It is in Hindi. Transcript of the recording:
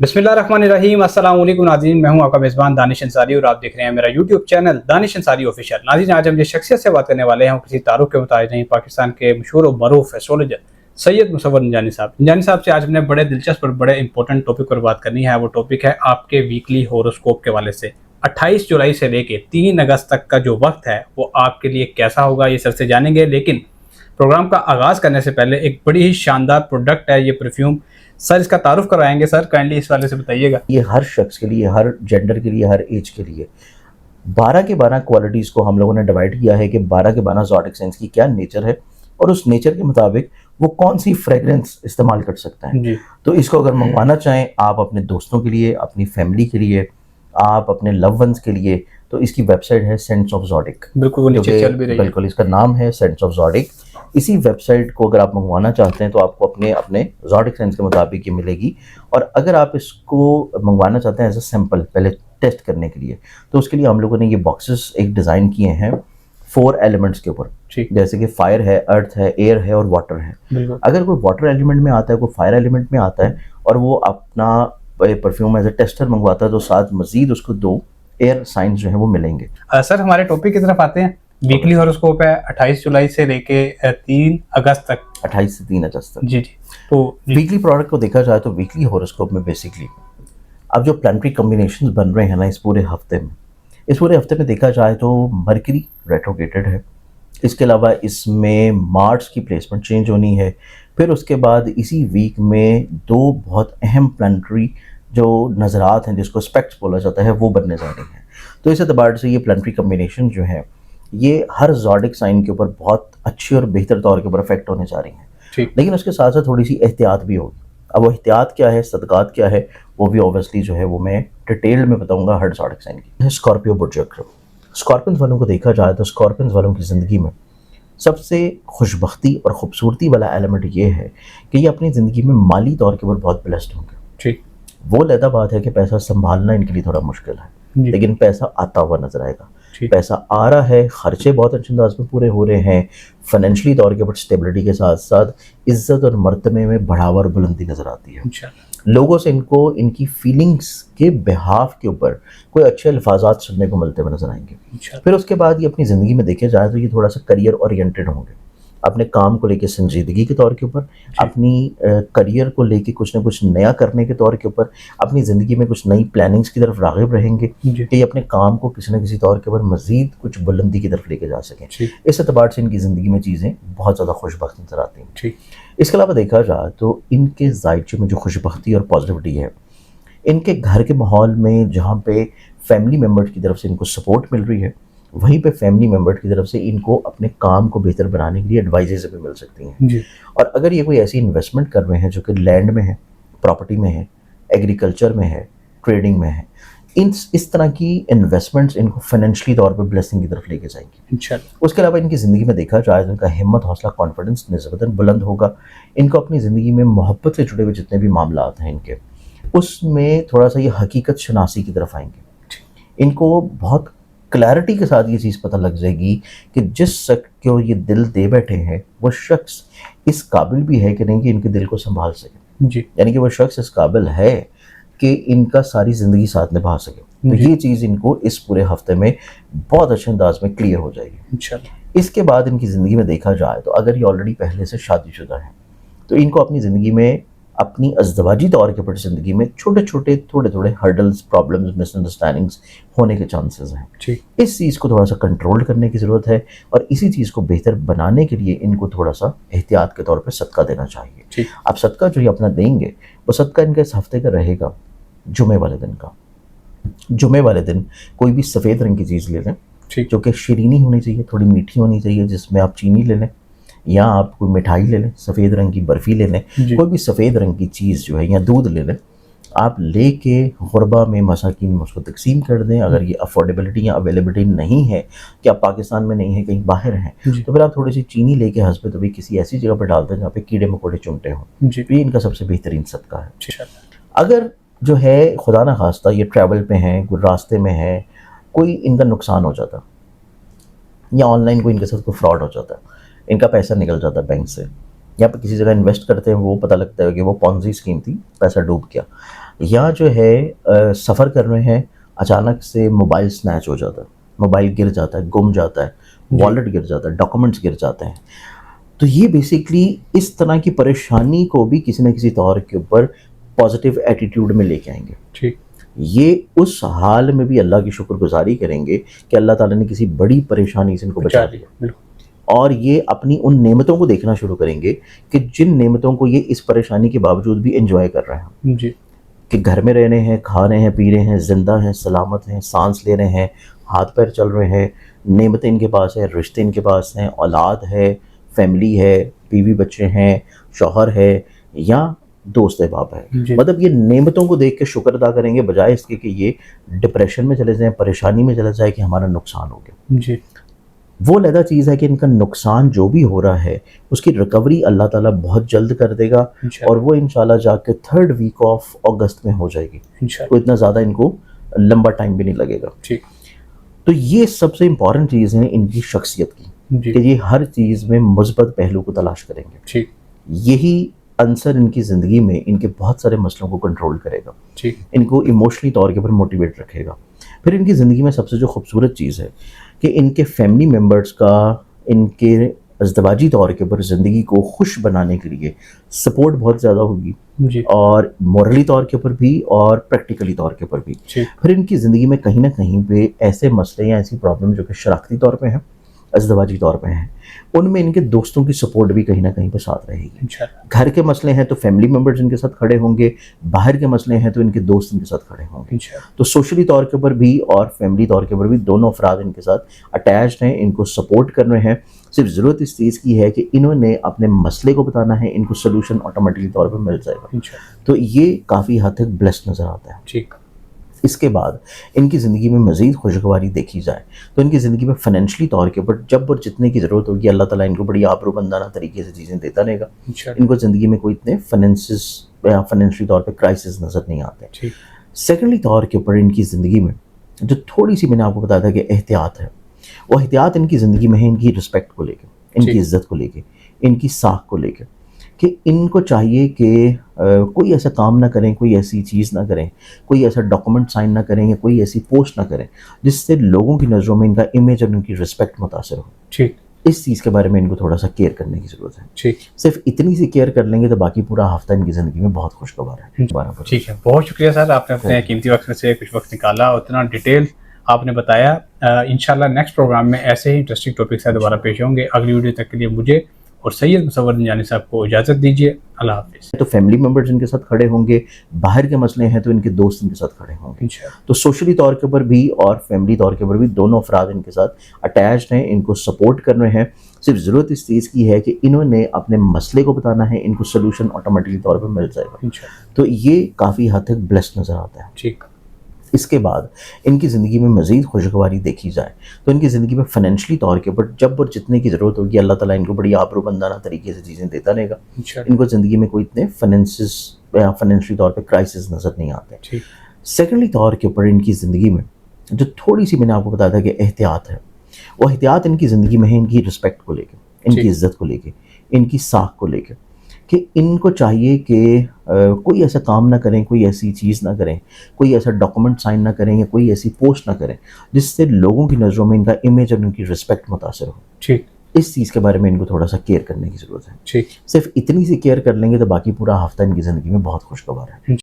बिस्मिल्लाहिर्रहमानिर्रहीम अस्सलाम वालेकुम नाज़रीन, मैं हूं आपका मेज़बान दानिश अंसारी और आप देख रहे हैं मेरा YouTube channel Danish Ansari official. नाज़रीन, आज हम जिस शख्सियत से बात करने वाले हैं वो किसी तारुफ के मुताबिक नहीं, पाकिस्तान के मशहूर और मरूफ एस्ट्रोलॉजर सैयद मुसव्वर नजानी साहब। नजानी साहब से आज हमने बड़े दिलचस्प और बड़े इंपॉर्टेंट टॉपिक पर बात करनी है। वो टॉपिक है आपके वीकली होरोस्कोप के हवाले से। 28 जुलाई से लेके 3 अगस्त तक का जो वक्त है वो आपके लिए कैसा होगा, ये सर से जानेंगे। लेकिन प्रोग्राम का आगाज़ करने से पहले एक बड़ी ही शानदार प्रोडक्ट है ये परफ्यूम। सर, इसका तारुफ कराएंगे। सर, काइंडली इस वाले से बताइएगा। ये हर शख्स के लिए, हर जेंडर के लिए, हर एज के लिए 12 के 12 क्वालिटीज़ को हम लोगों ने डिवाइड किया है कि 12 के 12 ज़ोडिक साइंस की क्या नेचर है और उस नेचर के मुताबिक वो कौन सी फ्रेगरेंस इस्तेमाल कर सकता है। तो इसको अगर मंगवाना चाहें आप अपने दोस्तों के लिए, अपनी फैमिली के लिए, आप अपने लव वंस के लिए, तो इसकी वेबसाइट है सेंट्स ऑफ ज़ोडिक। बिल्कुल, वो नीचे चल भी रही है। बिल्कुल, इसका नाम है सेंट्स ऑफ ज़ोडिक। इसी वेबसाइट को अगर आप मंगवाना चाहते हैं तो आपको अपने अपने ज़ोडिक साइंस के मुताबिक ये मिलेगी। और अगर आप इसको मंगवाना चाहते हैं एज अ सैम्पल पहले टेस्ट करने के लिए, तो उसके लिए हम लोगों ने ये बॉक्सेस एक डिज़ाइन किए हैं 4 एलिमेंट्स के ऊपर, जैसे कि फायर है, अर्थ है, एयर है और वाटर है। अगर कोई वाटर एलिमेंट में आता है, कोई फायर एलिमेंट में आता है और वो अपना परफ्यूम एज ए टेस्टर मंगवाता है, तो साथ मजीद उसको 2 एयर साइंस जो है वो मिलेंगे। सर, हमारे टॉपिक की तरफ आते हैं। वीकली हॉरोस्कोप है 28 जुलाई से लेके 3 अगस्त तक। 28 से 3 अगस्त तक। जी। तो वीकली प्रोडक्ट को देखा जाए तो वीकली हॉरोस्कोप में बेसिकली अब जो प्लानिटरी कॉम्बिनेशंस बन रहे हैं ना इस पूरे हफ्ते में देखा जाए तो मरकरी रेट्रोगेटेड है। इसके अलावा इसमें मार्स की प्लेसमेंट चेंज होनी है। फिर उसके बाद इसी वीक में 2 बहुत अहम प्लानिटरी जो नज़रात हैं, जिसको स्पेक्ट्स बोला जाता है, वो बनने जा रही हैं। तो इस एतबार से ये प्लानिटरी कॉम्बिनेशन जो है ये हर ज़ोडिक साइन के ऊपर बहुत अच्छी और बेहतर तौर के ऊपर इफेक्ट होने जा रही हैं। लेकिन उसके साथ साथ थोड़ी सी एहतियात भी होगी। अब वो एहतियात क्या है, सदक़ात क्या है, वो भी ऑब्वियसली जो है वो मैं डिटेल में बताऊंगा हर ज़ोडिक साइन की। स्कॉर्पियो बुर्ज। स्कॉर्पियंस वालों को देखा जाए तो स्कॉर्पियंस वालों की ज़िंदगी में सबसे खुशबख्ती और ख़ूबसूरती वाला एलिमेंट ये है कि ये अपनी ज़िंदगी में माली तौर के ऊपर बहुत ब्लेस्ड होंगे। वो अलग बात है कि पैसा संभालना इनके लिए थोड़ा मुश्किल है, लेकिन पैसा आता हुआ नजर आएगा। पैसा आ रहा है, खर्चे बहुत अच्छे अंदाज में पूरे हो रहे हैं, फाइनेंशियली तौर के ऊपर स्टेबिलिटी के साथ साथ इज्जत और मर्तबे में बढ़ावा और बुलंदी नजर आती है। लोगों से इनको इनकी फीलिंग्स के बिहाफ के ऊपर कोई अच्छे अल्फाजात सुनने को मिलते हुए नजर आएंगे। फिर उसके बाद ये अपनी ज़िंदगी में देखे जाए तो ये थोड़ा सा करियर ओरिएंटेड होंगे। अपने काम को लेके संजीदगी के तौर के ऊपर, अपनी करियर को लेके कुछ ना कुछ नया करने के तौर के ऊपर, अपनी ज़िंदगी में कुछ नई प्लानिंग्स की तरफ राग़िब रहेंगे कि ये अपने काम को किसी न किसी तौर के ऊपर मज़ीद कुछ बुलंदी की तरफ लेके जा सकें। इस एतबार से इनकी ज़िंदगी में चीज़ें बहुत ज़्यादा खुशबख्त नजर आती हैं। इसके अलावा देखा जाए तो इनके ज़ायचे में जो खुशबख्ती और पॉजिटिविटी है, इनके घर के माहौल में जहाँ पे फैमिली मेम्बर्स की तरफ से इनको सपोर्ट मिल रही है, वहीं पे फैमिली मेम्बर की तरफ से इनको अपने काम को बेहतर बनाने के लिए एडवाइजेस भी मिल सकती हैं। और अगर ये कोई ऐसी इन्वेस्टमेंट कर रहे हैं जो कि लैंड में है, प्रॉपर्टी में है, एग्रीकल्चर में है, ट्रेडिंग में है, इस तरह की इन्वेस्टमेंट्स इनको फाइनेंशियली तौर पर ब्लेसिंग की तरफ लेके जाएंगी। उसके अलावा इनकी ज़िंदगी में देखा जाए तो इनका हिम्मत, हौसला, कॉन्फिडेंस निस्बतन बुलंद होगा। इनको अपनी ज़िंदगी में मोहब्बत से जुड़े हुए जितने भी मामला हैं इनके, उसमें थोड़ा सा ये हकीकत शनासी की तरफ आएंगे। इनको बहुत क्लैरिटी के साथ ये चीज़ पता लग जाएगी कि जिस शख्स को ये दिल दे बैठे हैं वो शख्स इस काबिल भी है कि नहीं कि इनके दिल को संभाल सके। यानी कि वो शख्स इस काबिल है कि इनका सारी ज़िंदगी साथ निभा सके। तो ये चीज़ इनको इस पूरे हफ्ते में बहुत अच्छे अंदाज में क्लियर हो जाएगी। इसके बाद इनकी ज़िंदगी में देखा जाए तो अगर ये ऑलरेडी पहले से शादीशुदा है तो इनको अपनी ज़िंदगी में, अपनी अज़दवाजी तौर के ऊपर ज़िंदगी में छोटे थोड़े हर्डल्स, प्रॉब्लम्स, मिसअंडरस्टैंडिंग्स होने के चांसेस हैं। इस चीज़ को थोड़ा सा कंट्रोल करने की ज़रूरत है और इसी चीज़ को बेहतर बनाने के लिए इनको थोड़ा सा एहतियात के तौर पर सदका देना चाहिए। आप सदका जो ये अपना देंगे वो सदका इनका इस हफ्ते का रहेगा जुमे वाले दिन का। जुमे वाले दिन कोई भी सफ़ेद रंग की चीज़ ले लें जो कि शीरीनी होनी चाहिए, थोड़ी मीठी होनी चाहिए, जिसमें आप चीनी ले लें या आप कोई मिठाई ले लें, सफ़ेद रंग की बर्फ़ी ले लें, कोई भी सफ़ेद रंग की चीज़ जो है, या दूध ले लें। आप लेके गुरबा में मसाकीन में उसको तकसीम कर दें। अगर ये अफोर्डेबिलिटी या अवेलेबिलिटी नहीं है कि आप पाकिस्तान में नहीं है, कहीं बाहर हैं, तो फिर आप थोड़ी सी चीनी लेके हस्बे तो भी किसी ऐसी जगह पर डालते हैं जहाँ पे कीड़े मकोड़े चुनते हों। तो ये इनका सबसे बेहतरीन सदका है। अगर जो है खुदा ना खास्ता ये ट्रैवल पे हैं, कोई रास्ते में है, कोई इनका नुकसान हो जाता या ऑनलाइन कोई इनके साथ कोई फ्रॉड हो जाता, इनका पैसा निकल जाता है बैंक से, या पे किसी जगह इन्वेस्ट करते हैं, वो पता लगता है कि वो पॉन्जी स्कीम थी, पैसा डूब गया, या जो है सफ़र कर रहे हैं, अचानक से मोबाइल स्नैच हो जाता है, मोबाइल गिर जाता है, गुम जाता है, वॉलेट गिर जाता है, डॉक्यूमेंट्स गिर जाते हैं। तो ये बेसिकली इस तरह की परेशानी को भी किसी न किसी तौर के ऊपर पॉजिटिव एटीट्यूड में लेके आएंगे। ठीक। ये उस हाल में भी अल्लाह की शुक्रगुजारी करेंगे कि अल्लाह ताला ने किसी बड़ी परेशानी से इनको बचा दिया, बिल्कुल। और ये अपनी उन नेमतों को देखना शुरू करेंगे कि जिन नेमतों को ये इस परेशानी के बावजूद भी एंजॉय कर रहे हैं। जी। कि घर में रह रहे हैं, खा रहे हैं, पी रहे हैं, जिंदा हैं, सलामत हैं, सांस ले रहे हैं, हाथ पैर चल रहे हैं, नेमतें इनके पास है, रिश्ते इनके पास हैं, औलाद है, फैमिली है, बीवी बच्चे हैं, शौहर है, या दोस्त अहबाब है। जी। मतलब ये नेमतों को देख के शुक्र अदा करेंगे, बजाय इसके कि ये डिप्रेशन में चले जाएं, परेशानी में चले जाए कि हमारा नुकसान हो गया। जी। वो अलग चीज़ है कि इनका नुकसान जो भी हो रहा है उसकी रिकवरी अल्लाह ताला बहुत जल्द कर देगा, और वो इंशाल्लाह जाके 3rd वीक ऑफ अगस्त में हो जाएगी। तो इतना ज़्यादा इनको लंबा टाइम भी नहीं लगेगा। ठीक। तो ये सबसे इम्पॉर्टेंट चीज़ है इनकी शख्सियत की, कि ये हर चीज़ में मुस्बत पहलू को तलाश करेंगे। ठीक। यही अंसर इनकी ज़िंदगी में इनके बहुत सारे मसलों को कंट्रोल करेगा। ठीक। इनको इमोशनली तौर के ऊपर मोटिवेट रखेगा। फिर इनकी ज़िंदगी में सबसे जो खूबसूरत चीज़ है कि इनके फैमिली मेम्बर्स का इनके अज़दवाजी तौर के ऊपर ज़िंदगी को खुश बनाने के लिए सपोर्ट बहुत ज़्यादा होगी। जी। और मॉरली तौर के ऊपर भी और प्रैक्टिकली तौर के ऊपर भी। फिर इनकी ज़िंदगी में कहीं ना कहीं पे ऐसे मसले या ऐसी प्रॉब्लम जो कि शराखती तौर पे हैं, अज़दवाजी तौर पे हैं, उनमें इनके दोस्तों की सपोर्ट भी कहीं ना कहीं पे साथ रहेगी। घर के मसले हैं तो फैमिली मेम्बर्स इनके साथ खड़े होंगे, बाहर के मसले हैं तो इनके दोस्त इनके साथ खड़े होंगे। तो सोशली तौर के ऊपर भी और फैमिली तौर के ऊपर भी दोनों अफराद इनके साथ अटैच्ड हैं, इनको सपोर्ट कर रहे हैं। सिर्फ ज़रूरत इस चीज़ की है कि इन्होंने अपने मसले को बताना है, इनको सोल्यूशन ऑटोमेटिकली तौर पर मिल जाएगा। तो ये काफ़ी हद तक ब्लेस्ड नज़र आता है। ठीक। इसके बाद इनकी ज़िंदगी में मज़ीद खुशगवारी देखी जाए तो इनकी ज़िंदगी में फाइनेंशली तौर के ऊपर जब और जितने की ज़रूरत होगी अल्लाह ताला इनको बड़ी आबरूबंदाना तरीके से चीज़ें देता रहेगा। इनको ज़िंदगी में कोई इतने फाइनेंशली तौर पे क्राइसिस नज़र नहीं आते। सेकेंडली तौर के ऊपर इनकी ज़िंदगी में जो थोड़ी सी मैंने आपको बताया था कि एहतियात है, वो एहतियात इनकी ज़िंदगी में है इनकी रिस्पेक्ट को लेकर, इनकी इज़्ज़त को लेकर, इनकी साख को लेकर, कि इनको चाहिए कि कोई ऐसा काम ना करें, कोई ऐसी चीज़ ना करें, कोई ऐसा डॉक्यूमेंट साइन ना करें या कोई ऐसी पोस्ट ना करें जिससे लोगों की नज़रों में इनका इमेज और उनकी रिस्पेक्ट मुतासर हो। ठीक। इस चीज़ के बारे में इनको थोड़ा सा केयर करने की ज़रूरत है। ठीक। सिर्फ इतनी सी केयर कर लेंगे तो बाकी पूरा हफ्ता इनकी ज़िंदगी में बहुत खुशगवार है। ठीक है, बहुत शुक्रिया सर, आपने अपने कीमती वक्त में से कुछ वक्त निकाला और इतना डिटेल आपने बताया। इंशाल्लाह नेक्स्ट प्रोग्राम में ऐसे ही इंटरेस्टिंग टॉपिक से दोबारा पेश होंगे। अगली वीडियो तक के लिए मुझे और सैयद मुसव्वर नंजानी साहब को इजाज़त दीजिए। अल्लाह हाफिज़। तो फैमिली मेम्बर्स इनके साथ खड़े होंगे, बाहर के मसले हैं तो इनके दोस्त इनके साथ खड़े होंगे। तो सोशली तौर के ऊपर भी और फैमिली तौर के ऊपर भी दोनों अफराद इनके साथ अटैच्ड हैं, इनको सपोर्ट कर रहे हैं। सिर्फ ज़रूरत इस चीज़ की है कि इन्होंने अपने मसले को बताना है, इनको सोल्यूशन ऑटोमेटिकली तौर पर मिल जाएगा। तो ये काफ़ी हद तक ब्लेस्ड नज़र आता है। ठीक। इसके बाद इनकी ज़िंदगी में मज़ीद खुशगवारी देखी जाए तो इनकी ज़िंदगी में फाइनेंशली तौर के ऊपर जब और जितने की ज़रूरत होगी अल्लाह ताला इनको बड़ी आबरूबंदाना तरीके से चीज़ें देता रहेगा। इनको ज़िंदगी में कोई इतने फाइनेंशली तौर पे क्राइसिस नज़र नहीं आते। सेकेंडली तौर के ऊपर इनकी ज़िंदगी में जो थोड़ी सी मैंने आपको बताया था कि एहतियात है, वो एहतियात इनकी ज़िंदगी में है इनकी रिस्पेक्ट को लेकर, इनकी इज़्ज़त को लेकर, इनकी साख को लेकर, कि इनको चाहिए कि कोई ऐसा काम ना करें, कोई ऐसी चीज़ ना करें, कोई ऐसा डॉक्यूमेंट साइन ना करें या कोई ऐसी पोस्ट ना करें जिससे लोगों की नज़रों में इनका इमेज और उनकी रिस्पेक्ट मुतासर हो। ठीक। इस चीज़ के बारे में इनको थोड़ा सा केयर करने की ज़रूरत है। ठीक। सिर्फ इतनी सी केयर कर लेंगे तो बाकी पूरा हफ्ता इनकी ज़िंदगी में बहुत खुशगवार है।